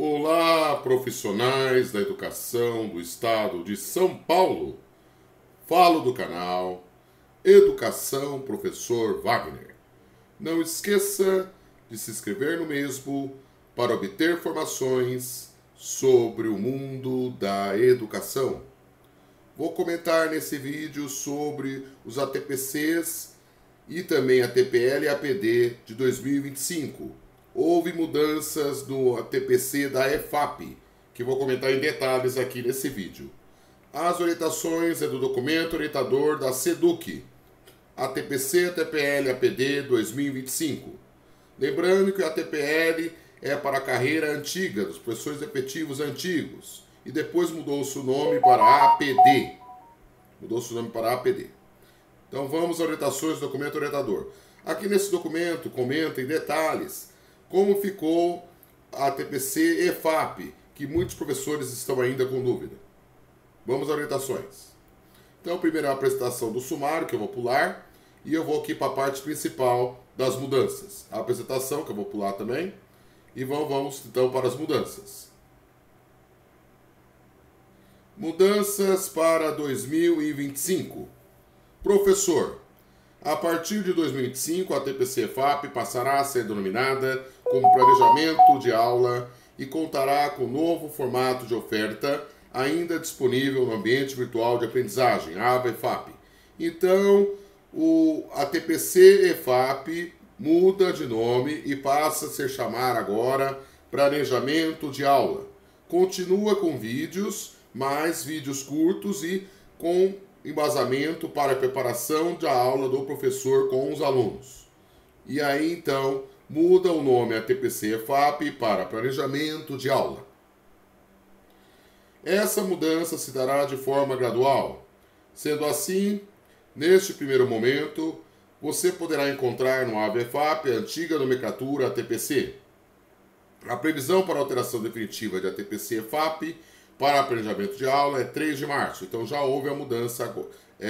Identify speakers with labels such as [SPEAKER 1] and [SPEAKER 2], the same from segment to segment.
[SPEAKER 1] Olá, profissionais da educação do estado de São Paulo. Falo do canal Educação Professor Wagner. Não esqueça de se inscrever no mesmo para obter informações sobre o mundo da educação. Vou comentar nesse vídeo sobre os ATPCs e também a TPL e APD de 2025. Houve mudanças no ATPC da EFAP, que vou comentar em detalhes aqui nesse vídeo. As orientações é do documento orientador da SEDUC, ATPC, TPL e APD 2025. Lembrando que a TPL é para a carreira antiga, dos professores efetivos antigos, e depois mudou-se o nome para APD. Então vamos às orientações do documento orientador. Aqui nesse documento comenta em detalhes como ficou a TPC EFAP, que muitos professores estão ainda com dúvida. Vamos às orientações. Então, primeiro é a apresentação do sumário, que eu vou pular, e eu vou aqui para a parte principal das mudanças. A apresentação, que eu vou pular também, e vamos então para as mudanças. Mudanças para 2025. Professor, a partir de 2025, a TPC EFAP passará a ser denominada como Planejamento de Aula e contará com novo formato de oferta ainda disponível no ambiente virtual de aprendizagem, aba EFAP. Então, a TPC EFAP muda de nome e passa a se chamar agora Planejamento de Aula. Continua com vídeos, mais vídeos curtos e com embasamento para a preparação da aula do professor com os alunos. E aí, então, muda o nome ATPC EFAP para Planejamento de Aula. Essa mudança se dará de forma gradual. Sendo assim, neste primeiro momento, você poderá encontrar no aba EFAP a antiga nomenclatura ATPC. A previsão para a alteração definitiva de ATPC EFAP para planejamento de aula é 3 de março, então já houve a mudança,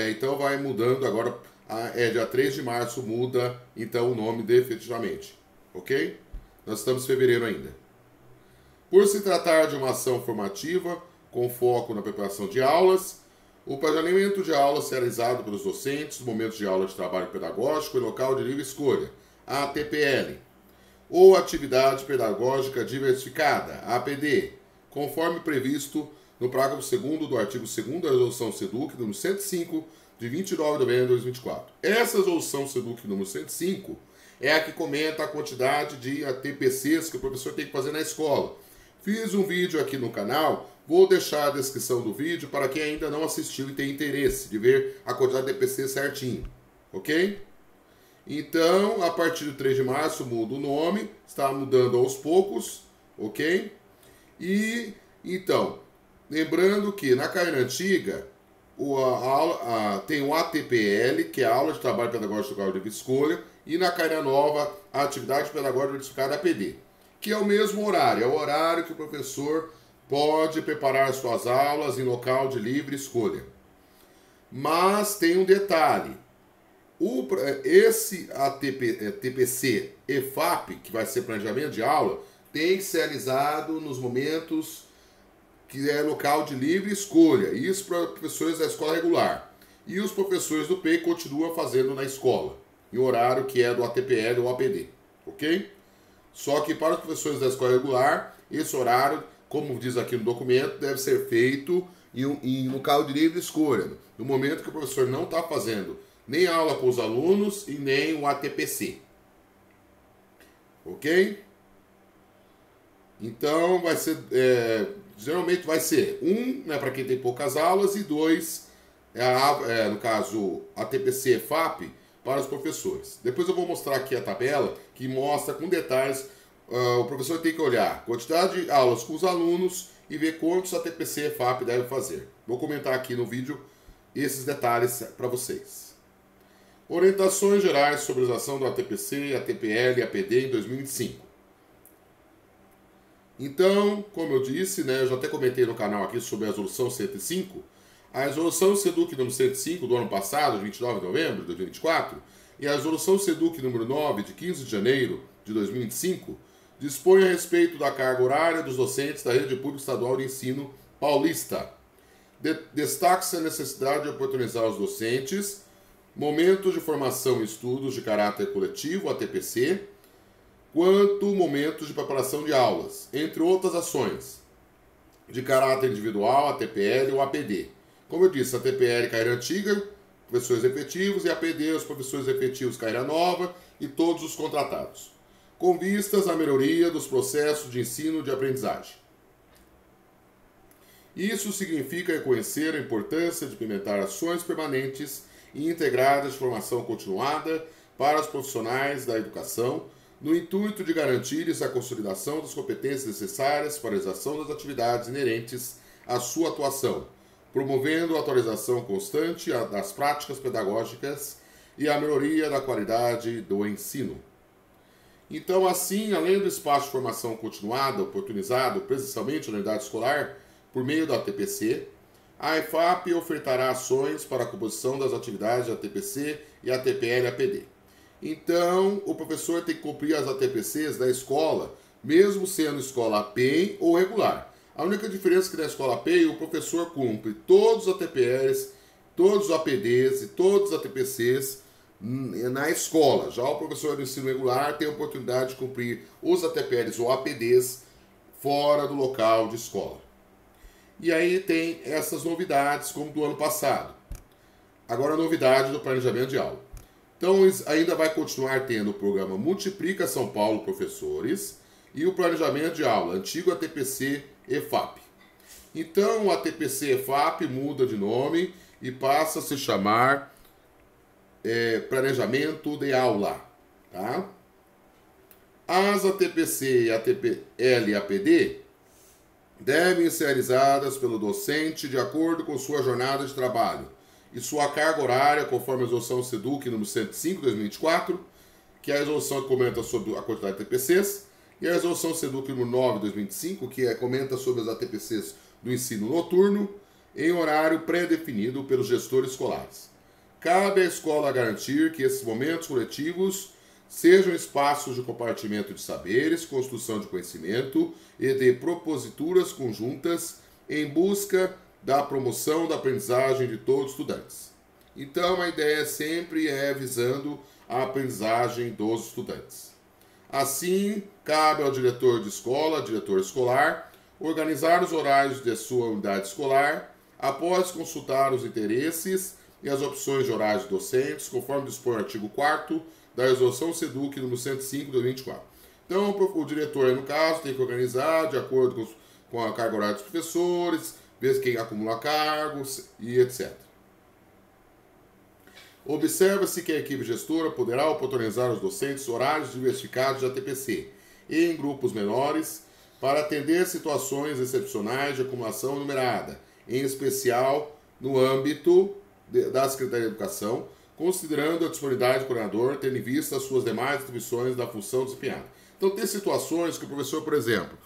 [SPEAKER 1] então vai mudando agora, dia 3 de março muda então o nome definitivamente, ok? Nós estamos em fevereiro ainda. Por se tratar de uma ação formativa, com foco na preparação de aulas, o planejamento de aula será realizado pelos docentes no momento de aula de trabalho pedagógico e local de livre escolha, ATPL, ou atividade pedagógica diversificada, APD, conforme previsto no parágrafo 2º do artigo 2º da Resolução SEDUC número 105, de 29 de novembro de 2024. Essa Resolução SEDUC número 105 é a que comenta a quantidade de ATPCs que o professor tem que fazer na escola. Fiz um vídeo aqui no canal, vou deixar a descrição do vídeo para quem ainda não assistiu e tem interesse de ver a quantidade de ATPC certinho, ok? Então, a partir de 3 de março muda o nome, está mudando aos poucos, ok? E, então, lembrando que na carreira antiga, tem o ATPL, que é a Aula de Trabalho Pedagógico de Livre Escolha, e na carreira nova, a Atividade Pedagógica Diversificada, APD, que é o mesmo horário, é o horário que o professor pode preparar suas aulas em local de livre escolha. Mas tem um detalhe, esse ATPC EFAP, que vai ser planejamento de aula, tem que ser realizado nos momentos que é local de livre escolha. Isso para professores da escola regular. E os professores do PEI continuam fazendo na escola, em horário que é do ATPL ou APD. Ok? Só que para os professores da escola regular, esse horário, como diz aqui no documento, deve ser feito em local de livre escolha. No momento que o professor não está fazendo nem aula com os alunos e nem o ATPC. Ok? Então, vai ser, geralmente vai ser 1, né, para quem tem poucas aulas, e 2, no caso, a TPC EFAP, para os professores. Depois eu vou mostrar aqui a tabela, que mostra com detalhes, o professor tem que olhar quantidade de aulas com os alunos e ver quantos a TPC EFAP deve fazer. Vou comentar aqui no vídeo esses detalhes para vocês. Orientações gerais sobre a utilização do ATPC, ATPL e APD em 2025. Então, como eu disse, né, eu já até comentei no canal aqui sobre a Resolução 105, a Resolução SEDUC número 105 do ano passado, de 29 de novembro de 2024, e a Resolução SEDUC número 9, de 15 de janeiro de 2025, dispõe a respeito da carga horária dos docentes da Rede Pública Estadual de Ensino Paulista. Destaca-se a necessidade de oportunizar aos docentes momentos de formação e estudos de caráter coletivo, ATPC, quanto momentos de preparação de aulas, entre outras ações de caráter individual, ATPL ou APD. Como eu disse, a ATPL carreira antiga, professores efetivos, e APD, os professores efetivos carreira nova e todos os contratados, com vistas à melhoria dos processos de ensino e de aprendizagem. Isso significa reconhecer a importância de implementar ações permanentes e integradas de formação continuada para os profissionais da educação, no intuito de garantir a consolidação das competências necessárias para a realização das atividades inerentes à sua atuação, promovendo a atualização constante das práticas pedagógicas e a melhoria da qualidade do ensino. Então, assim, além do espaço de formação continuada, oportunizado presencialmente na unidade escolar, por meio da ATPC, a EFAP ofertará ações para a composição das atividades da ATPC e ATPL-APD. Então, o professor tem que cumprir as ATPCs da escola, mesmo sendo escola PEM ou regular. A única diferença é que na escola PEM o professor cumpre todos os ATPLs, todos os APDs e todos os ATPCs na escola. Já o professor do ensino regular tem a oportunidade de cumprir os ATPLs ou APDs fora do local de escola. E aí tem essas novidades, como do ano passado. Agora a novidade do planejamento de aula. Então ainda vai continuar tendo o programa Multiplica São Paulo Professores e o planejamento de aula, antigo ATPC EFAP. Então o ATPC EFAP muda de nome e passa a se chamar Planejamento de Aula. Tá? As ATPC e ATPL e APD devem ser realizadas pelo docente de acordo com sua jornada de trabalho e sua carga horária, conforme a resolução SEDUC número 105 de 2024, que é a resolução que comenta sobre a quantidade de ATPCs, e a resolução SEDUC número 9 de 2025, que comenta sobre as ATPCs do ensino noturno, em horário pré-definido pelos gestores escolares. Cabe à escola garantir que esses momentos coletivos sejam espaços de compartilhamento de saberes, construção de conhecimento e de proposituras conjuntas em busca da promoção da aprendizagem de todos os estudantes. Então, a ideia sempre é visando a aprendizagem dos estudantes. Assim, cabe ao diretor de escola, diretor escolar, organizar os horários de sua unidade escolar, após consultar os interesses e as opções de horários docentes, conforme dispõe o artigo 4º da resolução SEDUC número 105 de 2024. Então, o diretor, no caso, tem que organizar de acordo com a carga horária dos professores, ver quem acumula cargos e etc. Observa-se que a equipe gestora poderá oportunizar aos docentes horários diversificados de ATPC e em grupos menores para atender situações excepcionais de acumulação numerada, em especial no âmbito da Secretaria de Educação, considerando a disponibilidade do coordenador, tendo em vista as suas demais atribuições da função desempenhada. Então, tem situações que o professor, por exemplo,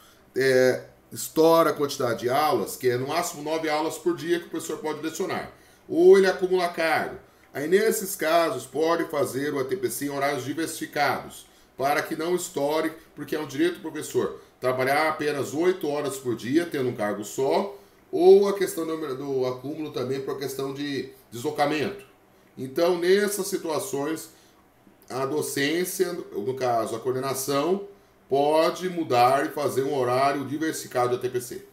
[SPEAKER 1] estoura a quantidade de aulas, que é no máximo 9 aulas por dia que o professor pode lecionar, ou ele acumula cargo. Aí, nesses casos, pode fazer o ATPC em horários diversificados, para que não estoure, porque é um direito do professor trabalhar apenas 8 horas por dia, tendo um cargo só, ou a questão do acúmulo também por questão de deslocamento. Então, nessas situações, a docência, no caso a coordenação, pode mudar e fazer um horário diversificado de ATPC.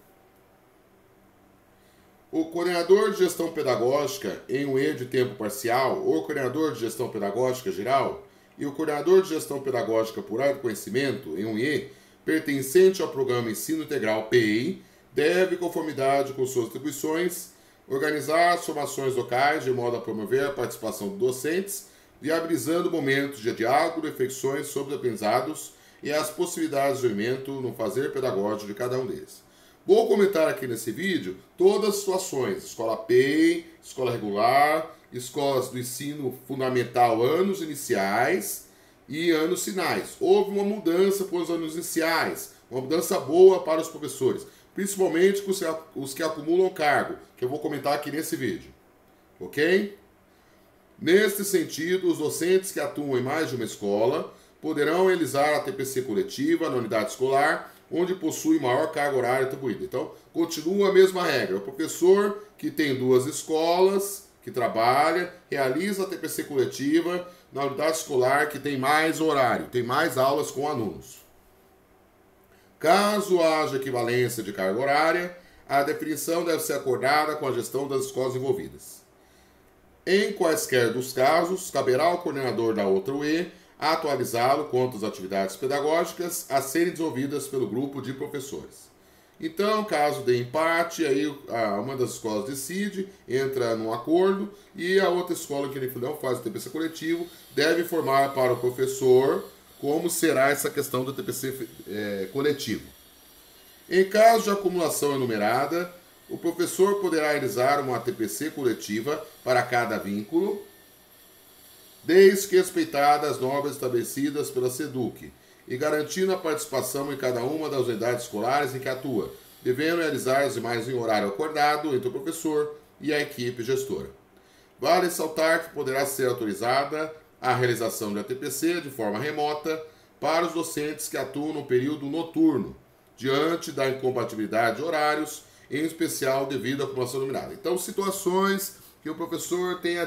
[SPEAKER 1] O coordenador de gestão pedagógica em um E de tempo parcial, ou coordenador de gestão pedagógica geral, e o coordenador de gestão pedagógica por área de conhecimento em um E, pertencente ao programa Ensino Integral PEI, deve, em conformidade com suas atribuições, organizar as formações locais de modo a promover a participação dos docentes, viabilizando momentos de diálogo, reflexões sobre os aprendizados e as possibilidades de desenvolvimento no fazer pedagógico de cada um deles. Vou comentar aqui nesse vídeo todas as situações: escola PEI, escola regular, escolas do ensino fundamental, anos iniciais e anos finais. Houve uma mudança para os anos iniciais, uma mudança boa para os professores, principalmente os que acumulam cargo, que eu vou comentar aqui nesse vídeo. Ok? Neste sentido, os docentes que atuam em mais de uma escola poderão realizar a TPC coletiva na unidade escolar, onde possui maior carga horária atribuída. Então, continua a mesma regra. O professor que tem 2 escolas, que trabalha, realiza a TPC coletiva na unidade escolar que tem mais horário, tem mais aulas com alunos. Caso haja equivalência de carga horária, a definição deve ser acordada com a gestão das escolas envolvidas. Em quaisquer dos casos, caberá ao coordenador da outra UE atualizá-lo quanto às atividades pedagógicas a serem desenvolvidas pelo grupo de professores. Então, caso de empate, aí uma das escolas decide, entra num acordo, e a outra escola que não faz o TPC coletivo deve informar para o professor como será essa questão do TPC coletivo. Em caso de acumulação enumerada, o professor poderá realizar uma TPC coletiva para cada vínculo, desde que respeitadas as normas estabelecidas pela SEDUC, e garantindo a participação em cada uma das unidades escolares em que atua, devendo realizar as demais em horário acordado entre o professor e a equipe gestora. Vale ressaltar que poderá ser autorizada a realização da TPC de forma remota para os docentes que atuam no período noturno, diante da incompatibilidade de horários, em especial devido à acumulação enumerada. Então, situações que o professor tem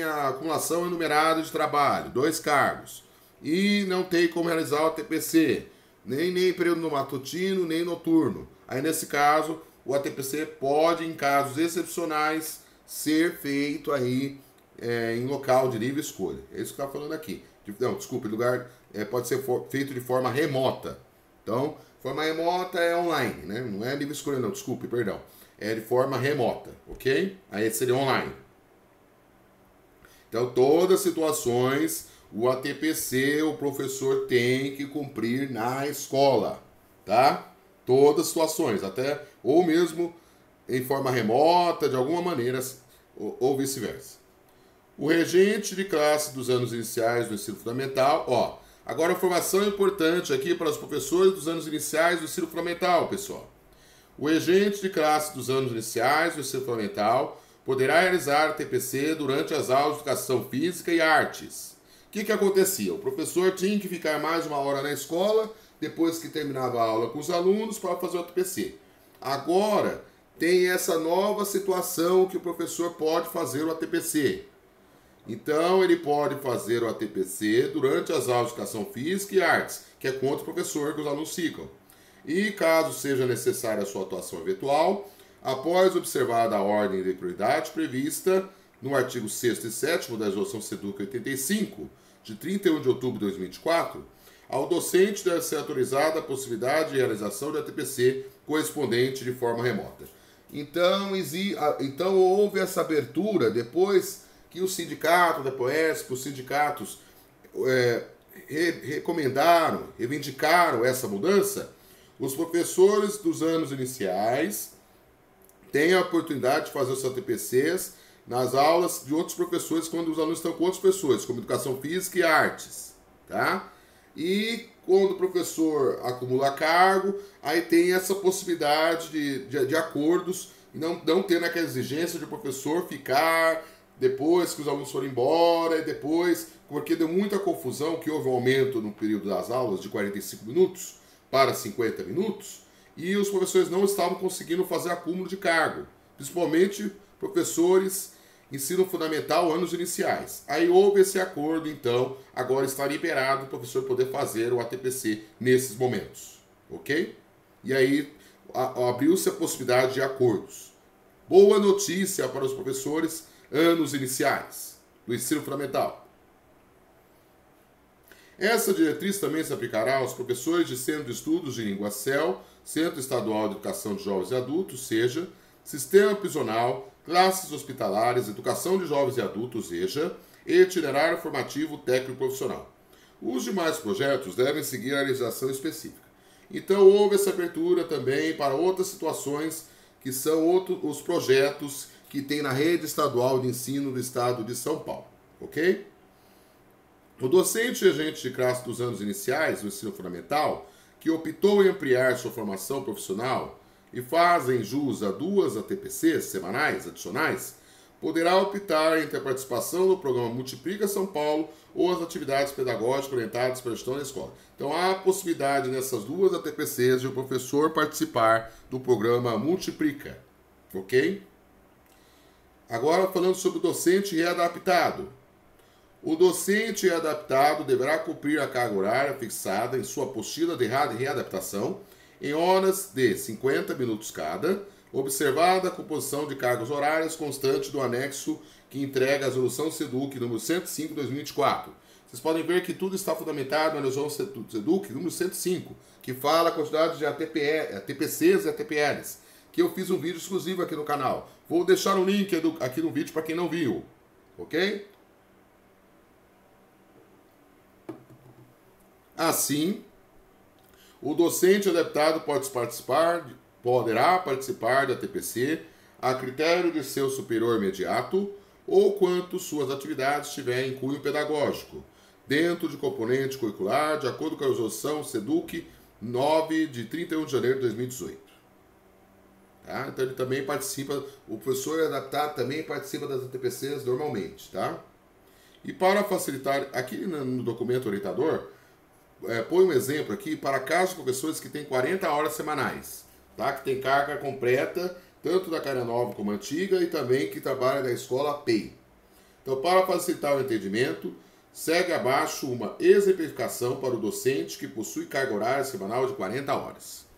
[SPEAKER 1] a acumulação enumerada de trabalho, 2 cargos, e não tem como realizar o TPC, nem período matutino, nem noturno. Aí, nesse caso, o ATPC pode, em casos excepcionais, ser feito aí em local de livre escolha. É isso que está falando aqui. Não, desculpa, pode ser feito de forma remota. Então, forma remota é online, né? Não é livre escolha, não, desculpe, perdão. É de forma remota, ok? Aí seria online. Então, todas as situações, o ATPC, o professor tem que cumprir na escola, tá? Todas as situações, até, ou mesmo em forma remota, de alguma maneira, ou vice-versa. O regente de classe dos anos iniciais do ensino fundamental, agora informação importante aqui para os professores dos anos iniciais do ensino fundamental, pessoal. O regente de classe dos anos iniciais do ensino fundamental poderá realizar TPC durante as aulas de educação física e artes. O que acontecia? O professor tinha que ficar mais 1 hora na escola, depois que terminava a aula com os alunos, para fazer o TPC. Agora, tem essa nova situação que o professor pode fazer o ATPC. Então, ele pode fazer o ATPC durante as aulas de educação física e artes, que é contra o professor que os alunos ficam. E, caso seja necessária a sua atuação eventual, após observada a ordem de prioridade prevista no artigo 6º e 7º da Resolução SEDUC 85, de 31 de outubro de 2024, ao docente deve ser autorizada a possibilidade de realização de ATPC correspondente de forma remota. Então houve essa abertura depois que o sindicato da POESP, os sindicatos recomendaram, reivindicaram essa mudança. Os professores dos anos iniciais têm a oportunidade de fazer os ATPCs nas aulas de outros professores, quando os alunos estão com outros professores, como educação física e artes, tá? E quando o professor acumula cargo, aí tem essa possibilidade de acordos, e não tendo aquela exigência de o professor ficar depois que os alunos foram embora, e depois, porque deu muita confusão, que houve um aumento no período das aulas de 45 minutos para 50 minutos, e os professores não estavam conseguindo fazer acúmulo de cargo, principalmente professores ensino fundamental, anos iniciais. Aí houve esse acordo, então, agora está liberado o professor poder fazer o ATPC nesses momentos, ok? E aí abriu-se a possibilidade de acordos. Boa notícia para os professores anos iniciais do ensino fundamental. Essa diretriz também se aplicará aos professores de Centro de Estudos de Língua CEL, Centro Estadual de Educação de Jovens e Adultos, seja, Sistema Prisional, Classes Hospitalares, Educação de Jovens e Adultos, EJA, e Itinerário Formativo Técnico Profissional. Os demais projetos devem seguir a legislação específica. Então, houve essa abertura também para outras situações, que são os projetos que tem na Rede Estadual de Ensino do Estado de São Paulo, ok? O docente e regente de classe dos anos iniciais do ensino fundamental, que optou em ampliar sua formação profissional e fazem jus a 2 ATPCs semanais adicionais, poderá optar entre a participação no programa Multiplica São Paulo ou as atividades pedagógicas orientadas pela gestão da escola. Então, há a possibilidade nessas duas ATPCs de o professor participar do programa Multiplica, ok? Agora, falando sobre o docente readaptado. O docente readaptado deverá cumprir a carga horária fixada em sua apostila de readaptação em horas de 50 minutos cada, observada a composição de cargas horárias constante do anexo que entrega a resolução SEDUC número 105/2024. Vocês podem ver que tudo está fundamentado na resolução SEDUC número 105, que fala a quantidade de ATPCs e ATPLs, que eu fiz um vídeo exclusivo aqui no canal. Vou deixar o link aqui no vídeo para quem não viu, ok? Assim, o docente adaptado poderá participar da TPC a critério de seu superior imediato ou quanto suas atividades tiverem cunho pedagógico, dentro de componente curricular, de acordo com a resolução SEDUC 9 de 31 de janeiro de 2018. Tá? Então ele também participa, o professor adaptado também participa das ATPCs normalmente, tá? E para facilitar, aqui no documento orientador, põe um exemplo aqui para casos de professores que têm 40 horas semanais, tá? Que tem carga completa, tanto da carga nova como antiga, e também que trabalha na escola PEI. Então, para facilitar o entendimento, segue abaixo uma exemplificação para o docente que possui carga horária semanal de 40 horas.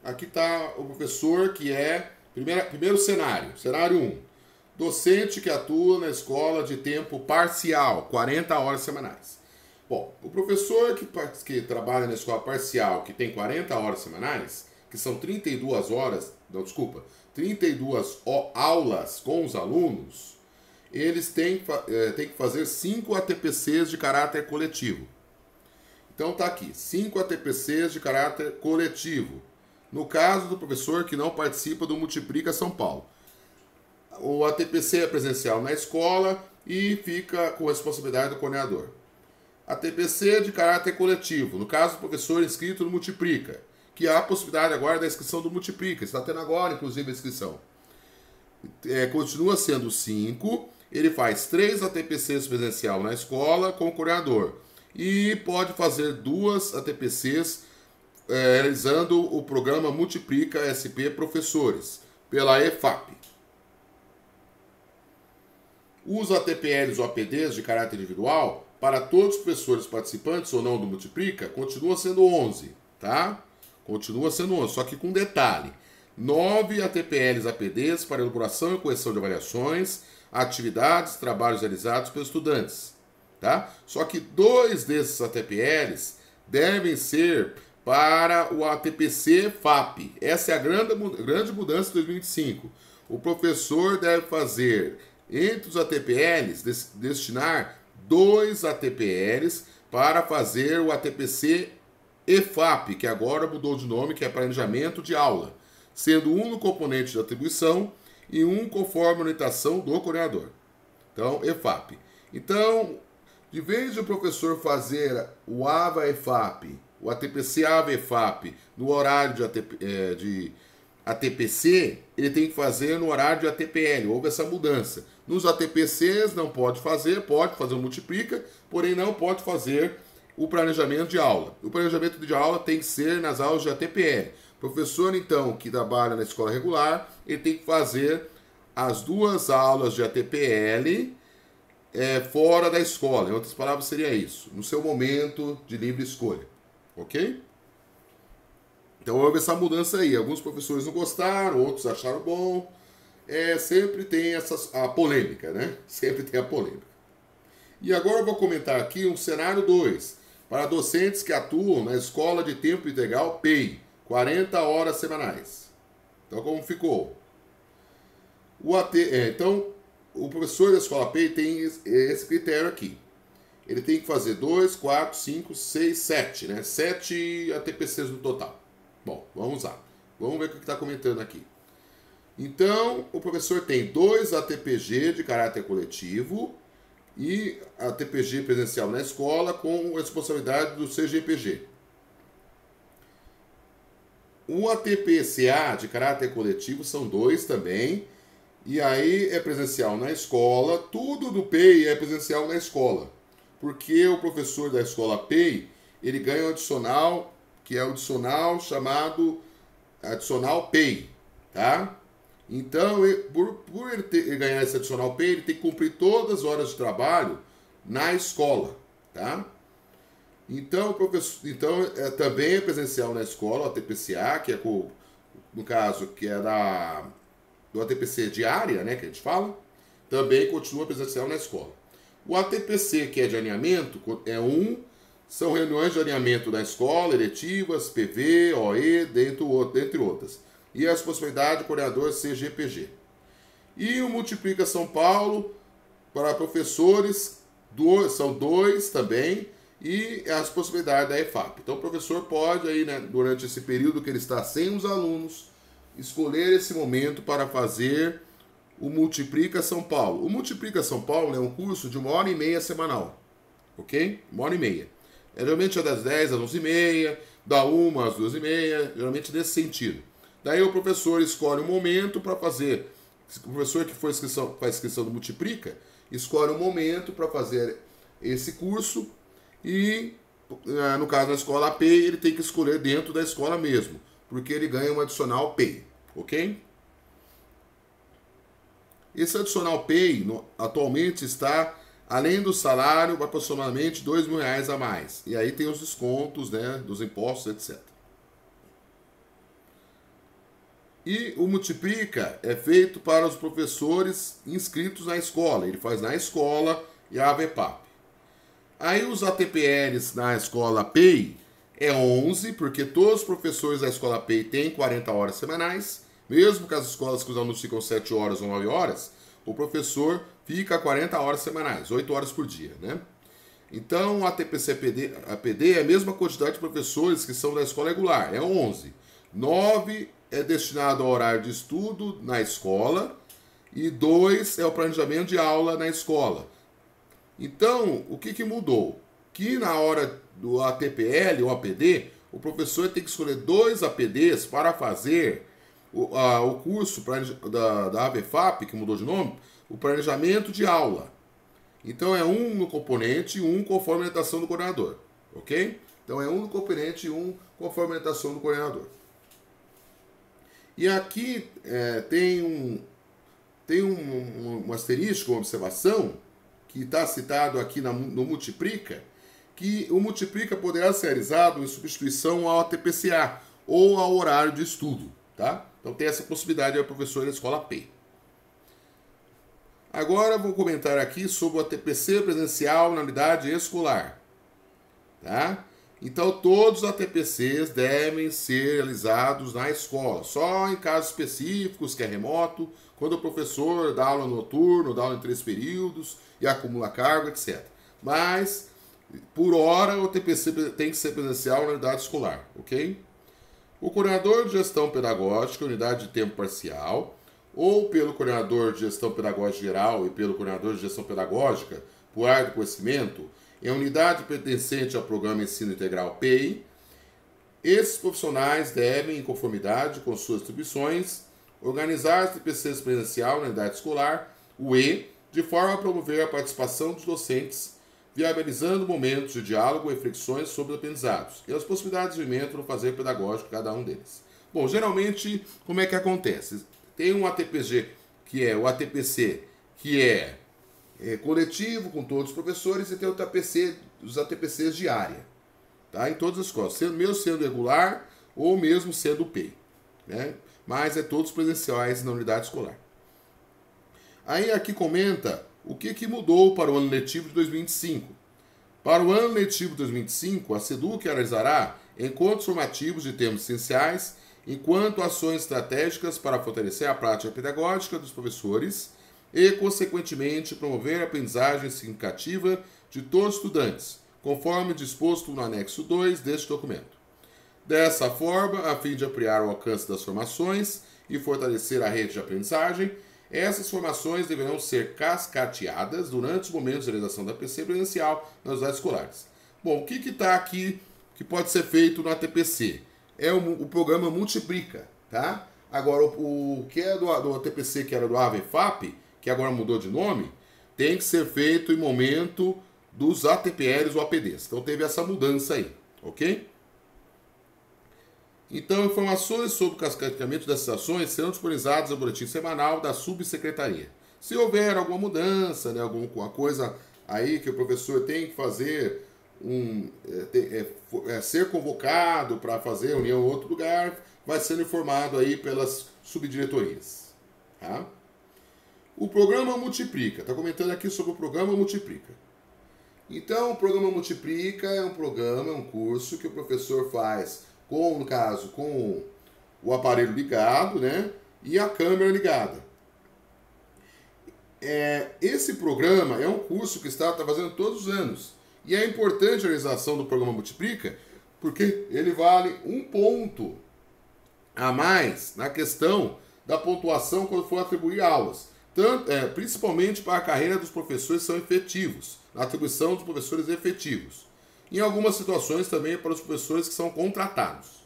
[SPEAKER 1] Aqui está o professor que é, primeiro cenário, cenário 1. Docente que atua na escola de tempo parcial, 40 horas semanais. Bom, o professor que trabalha na escola parcial, que tem 40 horas semanais, que são 32 aulas com os alunos, eles têm que fazer 5 ATPCs de caráter coletivo. Então tá aqui, 5 ATPCs de caráter coletivo. No caso do professor que não participa do Multiplica São Paulo. O ATPC é presencial na escola e fica com a responsabilidade do coordenador. ATPC de caráter coletivo, no caso do professor inscrito no Multiplica, que há a possibilidade agora da inscrição do Multiplica, está tendo agora inclusive a inscrição. Continua sendo 5, ele faz 3 ATPCs presencial na escola com o coordenador e pode fazer 2 ATPCs realizando o programa Multiplica SP Professores, pela EFAP. Os ATPLs ou APDs de caráter individual, para todos os professores participantes ou não do Multiplica, continua sendo 11, tá? Continua sendo 11, só que com detalhe. 9 ATPLs APDs para elaboração e correção de avaliações, atividades, trabalhos realizados pelos estudantes, tá? Só que 2 desses ATPLs devem ser para o ATPC FAP. Essa é a grande mudança de 2025. O professor deve fazer, entre os ATPLs, destinar 2 ATPLs para fazer o ATPC EFAP, que agora mudou de nome, que é Planejamento de Aula, sendo um no componente de atribuição e um conforme a orientação do coordenador. Então, EFAP. Então, de vez de o professor fazer o AVA-EFAP, o ATPC AVA-EFAP, no horário de ATPC, ele tem que fazer no horário de ATPL. Houve essa mudança. Nos ATPCs não pode fazer o Multiplica, porém não pode fazer o planejamento de aula. O planejamento de aula tem que ser nas aulas de ATPL. O professor, então, que trabalha na escola regular, ele tem que fazer as 2 aulas de ATPL fora da escola. Em outras palavras, seria isso, no seu momento de livre escolha. Ok? Então houve essa mudança aí. Alguns professores não gostaram, outros acharam bom. Sempre tem a polêmica, né? Sempre tem a polêmica. E agora eu vou comentar aqui um cenário 2, para docentes que atuam na escola de tempo integral PEI, 40 horas semanais. Então como ficou? Então, o professor da escola PEI tem esse critério aqui. Ele tem que fazer 2, 4, 5, 6, 7, né? 7 ATPCs no total. Bom, vamos lá. Vamos ver o que está comentando aqui. Então, o professor tem 2 ATPG de caráter coletivo e ATPG presencial na escola com responsabilidade do CGPG. O ATPCA de caráter coletivo são 2 também E aí é presencial na escola, tudo do PEI é presencial na escola. Porque o professor da escola PEI, ele ganha um adicional, que é o adicional chamado adicional PEI, tá? Então, por ele ganhar esse adicional PEI, ele tem que cumprir todas as horas de trabalho na escola, tá? Então, professor, também é presencial na escola, o ATPCA, que é no caso, que é do ATPC diária, né, que a gente fala, também continua presencial na escola. O ATPC, que é de alinhamento, são reuniões de alinhamento da escola, eletivas, PV, OE, dentre outras. E as possibilidades de coordenador CGPG. E o Multiplica São Paulo, para professores, são 2 também, e as possibilidades da EFAP. Então o professor pode, aí, né, durante esse período que ele está sem os alunos, escolher esse momento para fazer o Multiplica São Paulo. O Multiplica São Paulo é um curso de 1h30 semanal, ok? 1h30. Geralmente é das 10 às 11h30, da 1 às 2h30, geralmente nesse sentido. Daí o professor escolhe um momento para fazer. O professor que faz a inscrição do Multiplica, escolhe um momento para fazer esse curso e, no caso da escola PEI, ele tem que escolher dentro da escola mesmo, porque ele ganha um adicional PEI, ok? Esse adicional PEI atualmente está, além do salário, aproximadamente R$2.000 a mais. E aí tem os descontos, né, dos impostos, etc. E o Multiplica é feito para os professores inscritos na escola. Ele faz na escola e a AVEPAP. Aí os ATPLs na escola PEI é 11, porque todos os professores da escola PEI têm 40 horas semanais. Mesmo que as escolas que os alunos ficam 7 horas ou 9 horas, o professor fica 40 horas semanais, 8 horas por dia, né? Então, a TPC-PD é a mesma quantidade de professores que são da escola regular, é 11. 9 é destinado ao horário de estudo na escola e 2 é o planejamento de aula na escola. Então, o que mudou? Que na hora do ATPL ou APD, o professor tem que escolher 2 APDs para fazer o curso da AVEFAP, que mudou de nome, o planejamento de aula. Então é um no componente e um conforme a orientação do coordenador, ok? Então é um no componente e um conforme a orientação do coordenador. E aqui tem um asterisco, uma observação, que está citado aqui no Multiplica, que o Multiplica poderá ser realizado em substituição ao ATPCA ou ao horário de estudo, tá? Então tem essa possibilidade ao professor da escola PEI. Agora vou comentar aqui sobre o ATPC presencial na unidade escolar, tá? Então todos os ATPCs devem ser realizados na escola, só em casos específicos, que é remoto, quando o professor dá aula noturno, dá aula em 3 períodos e acumula carga, etc. Mas, por hora, o ATPC tem que ser presencial na unidade escolar, ok? O coordenador de gestão pedagógica, unidade de tempo parcial, ou pelo coordenador de gestão pedagógica geral e pelo coordenador de gestão pedagógica por área de conhecimento, em unidade pertencente ao programa Ensino Integral PEI, esses profissionais devem, em conformidade com suas atribuições, organizar as TPCs presencial na unidade escolar, UE, de forma a promover a participação dos docentes, viabilizando momentos de diálogo e reflexões sobre os aprendizados e as possibilidades de desenvolvimento no fazer pedagógico de cada um deles. Bom, geralmente, como é que acontece? Tem um ATPG, que é o ATPC, que é coletivo com todos os professores, e tem o ATPC, os ATPCs de área, tá? Em todas as escolas, mesmo sendo regular ou mesmo sendo PEI, né? Mas é todos presenciais na unidade escolar. Aí aqui comenta o que mudou para o ano letivo de 2025. Para o ano letivo de 2025, a SEDUC realizará encontros formativos de temas essenciais, enquanto ações estratégicas para fortalecer a prática pedagógica dos professores e, consequentemente, promover a aprendizagem significativa de todos os estudantes, conforme disposto no anexo 2 deste documento. Dessa forma, a fim de ampliar o alcance das formações e fortalecer a rede de aprendizagem, essas formações deverão ser cascateadas durante os momentos de realização da PC presencial nas unidades escolares. Bom, o que está aqui que pode ser feito no ATPC? É o programa Multiplica, tá? Agora, o que é do TPC, que era do AVEFAP, que agora mudou de nome, tem que ser feito em momento dos ATPLs ou APDs. Então teve essa mudança aí, ok? Então, informações sobre o cascateamento dessas ações serão disponibilizadas no boletim semanal da subsecretaria. Se houver alguma mudança, né, alguma coisa aí que o professor tem que fazer, ser convocado para fazer reunião em outro lugar, vai sendo informado aí pelas subdiretorias. Tá? O programa Multiplica, está comentando aqui sobre o programa Multiplica. Então, o programa Multiplica é um programa, é um curso que o professor faz no caso, com o aparelho ligado, né, e a câmera ligada. Esse programa é um curso que está fazendo todos os anos. E é importante a realização do programa Multiplica, porque ele vale um ponto a mais na questão da pontuação quando for atribuir aulas. Principalmente para a carreira dos professores que são efetivos, na atribuição dos professores efetivos. Em algumas situações também para os professores que são contratados.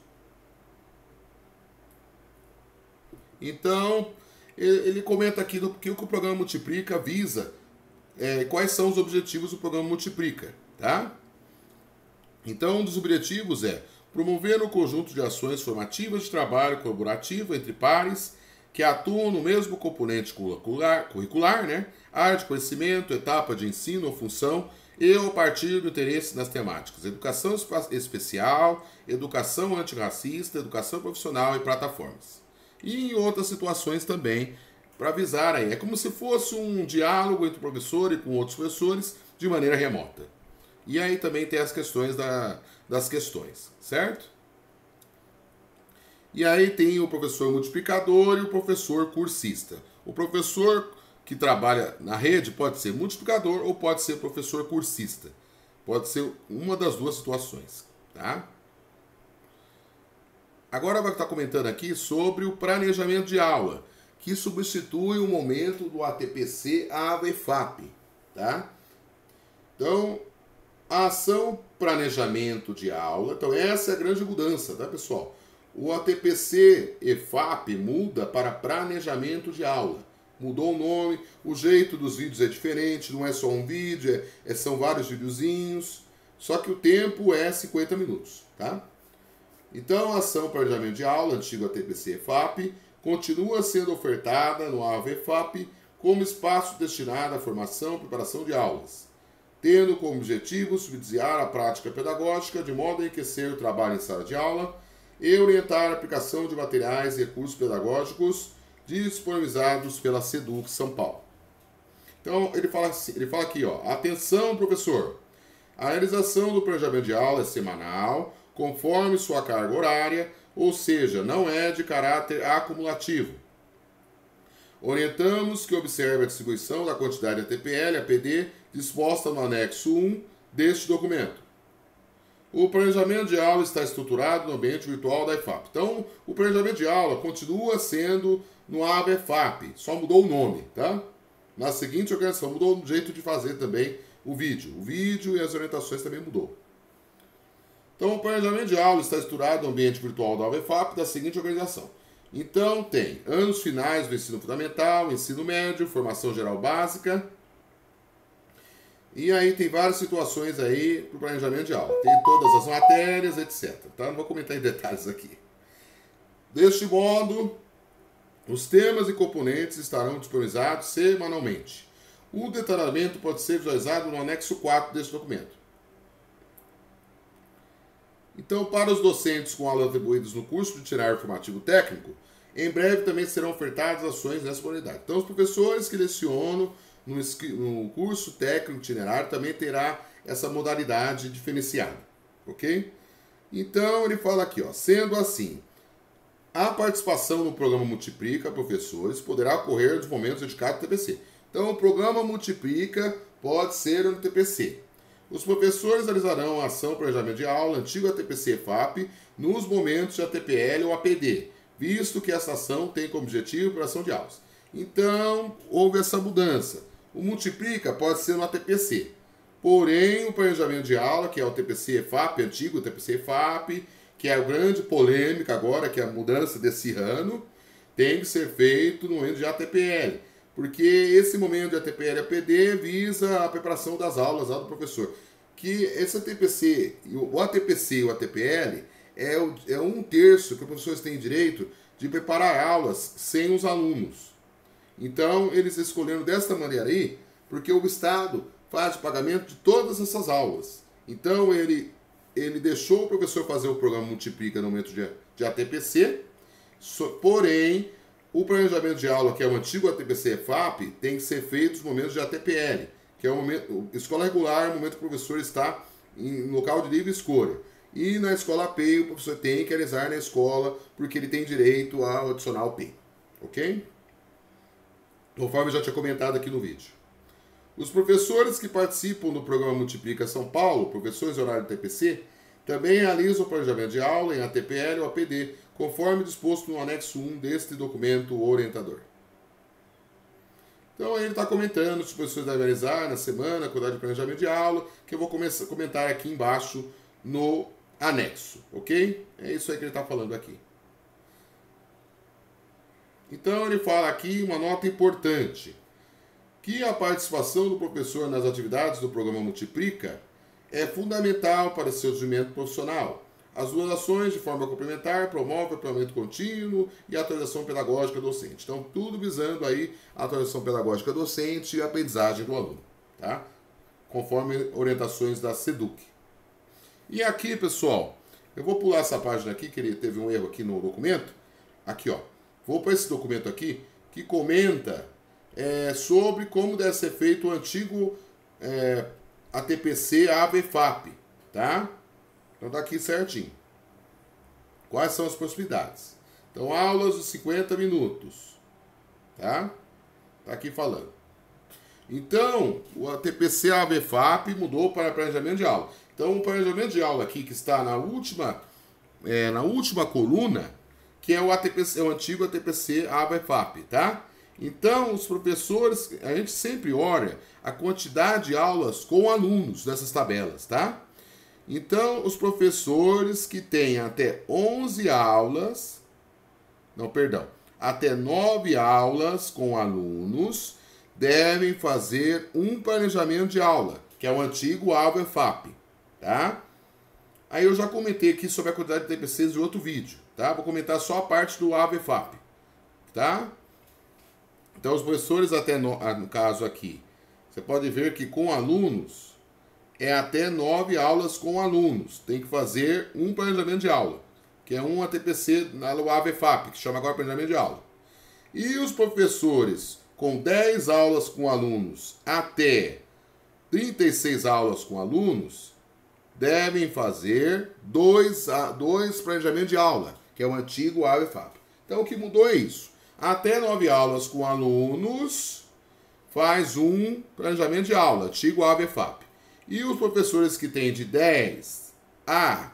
[SPEAKER 1] Então, ele comenta aqui do que o programa Multiplica visa, quais são os objetivos do programa Multiplica, tá? Então, um dos objetivos é promover um conjunto de ações formativas de trabalho colaborativo entre pares que atuam no mesmo componente curricular, né? Área de conhecimento, etapa de ensino ou função, e a partir do interesse nas temáticas educação especial, educação antirracista, educação profissional e plataformas. E em outras situações também, para avisar aí. É como se fosse um diálogo entre o professor e com outros professores de maneira remota. E aí também tem as questões das questões, certo? E aí tem o professor multiplicador e o professor cursista. O professor que trabalha na rede pode ser multiplicador ou pode ser professor cursista. Pode ser uma das duas situações, tá? Agora vai estar comentando aqui sobre o planejamento de aula, que substitui o momento do ATPC AVEFAP, tá? Então, a ação planejamento de aula, então essa é a grande mudança, tá, pessoal? O ATPC EFAP muda para planejamento de aula. Mudou o nome, o jeito dos vídeos é diferente, não é só um vídeo, são vários videozinhos, só que o tempo é 50 minutos, tá? Então, a ação planejamento de aula, antigo ATPC EFAP, continua sendo ofertada no AVEFAP como espaço destinado à formação e preparação de aulas, tendo como objetivo subsidiar a prática pedagógica de modo a enriquecer o trabalho em sala de aula e orientar a aplicação de materiais e recursos pedagógicos disponibilizados pela SEDUC São Paulo. Então, ele fala aqui, ó, atenção, professor, a realização do planejamento de aula é semanal, conforme sua carga horária, ou seja, não é de caráter acumulativo. Orientamos que observe a distribuição da quantidade de ATPL e APD disposta no anexo 1 deste documento. O planejamento de aula está estruturado no ambiente virtual da EFAP. Então, o planejamento de aula continua sendo no AVEFAP, só mudou o nome, tá? Na seguinte organização, mudou o jeito de fazer também o vídeo. O vídeo e as orientações também mudou. Então, o planejamento de aula está estruturado no ambiente virtual da AVEFAP da seguinte organização. Então, tem anos finais do ensino fundamental, ensino médio, formação geral básica. E aí tem várias situações aí para o planejamento de aula. Tem todas as matérias, etc. Tá? Não vou comentar em detalhes aqui. Deste modo, os temas e componentes estarão disponibilizados semanalmente. O detalhamento pode ser visualizado no anexo 4 deste documento. Então, para os docentes com aulas atribuídas no curso de itinerário formativo técnico, em breve também serão ofertadas ações nessa modalidade. Então, os professores que lecionam no curso técnico itinerário também terá essa modalidade diferenciada, ok? Então, ele fala aqui, ó, sendo assim, a participação no programa Multiplica Professores poderá ocorrer nos momentos dedicados ao TPC. Então, o programa Multiplica pode ser no TPC. Os professores realizarão a ação planejamento de aula, antigo ATPC EFAP, nos momentos de ATPL ou APD, visto que essa ação tem como objetivo a preparação de aulas. Então, houve essa mudança. O Multiplica pode ser no ATPC. Porém, o planejamento de aula, que é o TPC EFAP, antigo TPC EFAP, que é a grande polêmica agora, que é a mudança desse ano, tem que ser feito no momento de ATPL, porque esse momento de ATPL e APD visa a preparação das aulas lá do professor. Que esse ATPC, o ATPC e o ATPL é 1/3 que os professores têm direito de preparar aulas sem os alunos. Então, eles escolheram desta maneira aí, porque o Estado faz o pagamento de todas essas aulas. Então, ele deixou o professor fazer o programa Multiplica no momento de ATPC, porém, o planejamento de aula, que é o antigo ATPC-FAP, tem que ser feito nos momentos de ATPL, que é o momento, escola regular, é o momento que o professor está em local de livre escolha. E na escola PEI, o professor tem que realizar na escola, porque ele tem direito ao adicional PEI. Ok? Conforme eu já tinha comentado aqui no vídeo. Os professores que participam do programa Multiplica São Paulo, professores de horário TPC, também realizam o planejamento de aula em ATPL ou APD, conforme disposto no anexo 1 deste documento orientador. Então, ele está comentando os professores devem realizar na semana a quantidade de planejamento de aula, que eu vou começar a comentar aqui embaixo no anexo, ok? É isso aí que ele está falando aqui. Então, ele fala aqui uma nota importante, que a participação do professor nas atividades do programa Multiplica é fundamental para seu desenvolvimento profissional. As duas ações, de forma complementar, promovem o aprimoramento contínuo e a atualização pedagógica docente. Então, tudo visando aí a atualização pedagógica docente e a aprendizagem do aluno, tá? Conforme orientações da SEDUC. E aqui, pessoal, eu vou pular essa página aqui, que ele teve um erro aqui no documento. Aqui, ó. Vou para esse documento aqui, que comenta sobre como deve ser feito o antigo ATPC AVFAP, tá? Então tá aqui certinho. Quais são as possibilidades? Então, aulas de 50 minutos, tá? Tá aqui falando. Então, o ATPC AVFAP mudou para planejamento de aula. Então, o planejamento de aula aqui, que está na última coluna, que é o antigo ATPC AVFAP, tá? Então, os professores, a gente sempre olha a quantidade de aulas com alunos nessas tabelas, tá? Então, os professores que têm até 11 aulas, até 9 aulas com alunos, devem fazer um planejamento de aula, que é o antigo AVFAP, tá? Aí eu já comentei aqui sobre a quantidade de TPCs em outro vídeo, tá? Vou comentar só a parte do AVFAP, tá? Então, os professores no caso aqui, você pode ver que com alunos, é até 9 aulas com alunos. Tem que fazer um planejamento de aula, que é um ATPC no AVFAP, que chama agora planejamento de aula. E os professores com 10 aulas com alunos até 36 aulas com alunos, devem fazer dois planejamentos de aula, que é o antigo AVFAP. Então, o que mudou é isso. Até 9 aulas com alunos, faz um planejamento de aula, antigo AVFAP. E os professores que têm de 10 a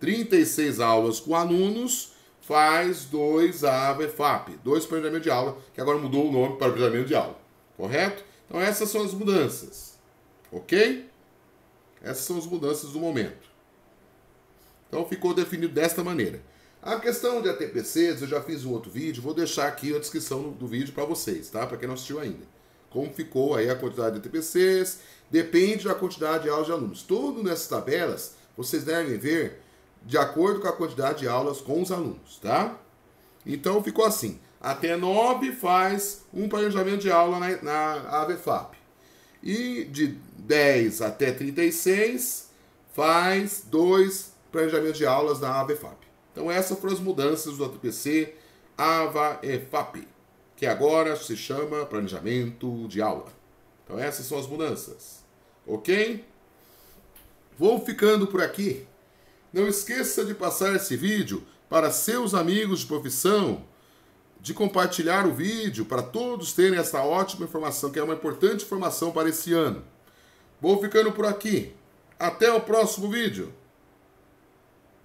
[SPEAKER 1] 36 aulas com alunos, faz 2 AVFAP, 2 planejamentos de aula, que agora mudou o nome para planejamento de aula, correto? Então essas são as mudanças, ok? Essas são as mudanças do momento. Então ficou definido desta maneira. A questão de ATPCs, eu já fiz um outro vídeo, vou deixar aqui a descrição do vídeo para vocês, tá? Para quem não assistiu ainda. Como ficou aí a quantidade de ATPCs, depende da quantidade de aulas de alunos. Tudo nessas tabelas, vocês devem ver de acordo com a quantidade de aulas com os alunos, tá? Então ficou assim, até 9 faz um planejamento de aula na AVFAP. E de 10 até 36 faz 2 planejamentos de aulas na AVFAP. Então essas foram as mudanças do ATPC AVFAP, que agora se chama planejamento de aula. Então essas são as mudanças, ok? Vou ficando por aqui. Não esqueça de passar esse vídeo para seus amigos de profissão, de compartilhar o vídeo para todos terem essa ótima informação, que é uma importante informação para esse ano. Vou ficando por aqui. Até o próximo vídeo.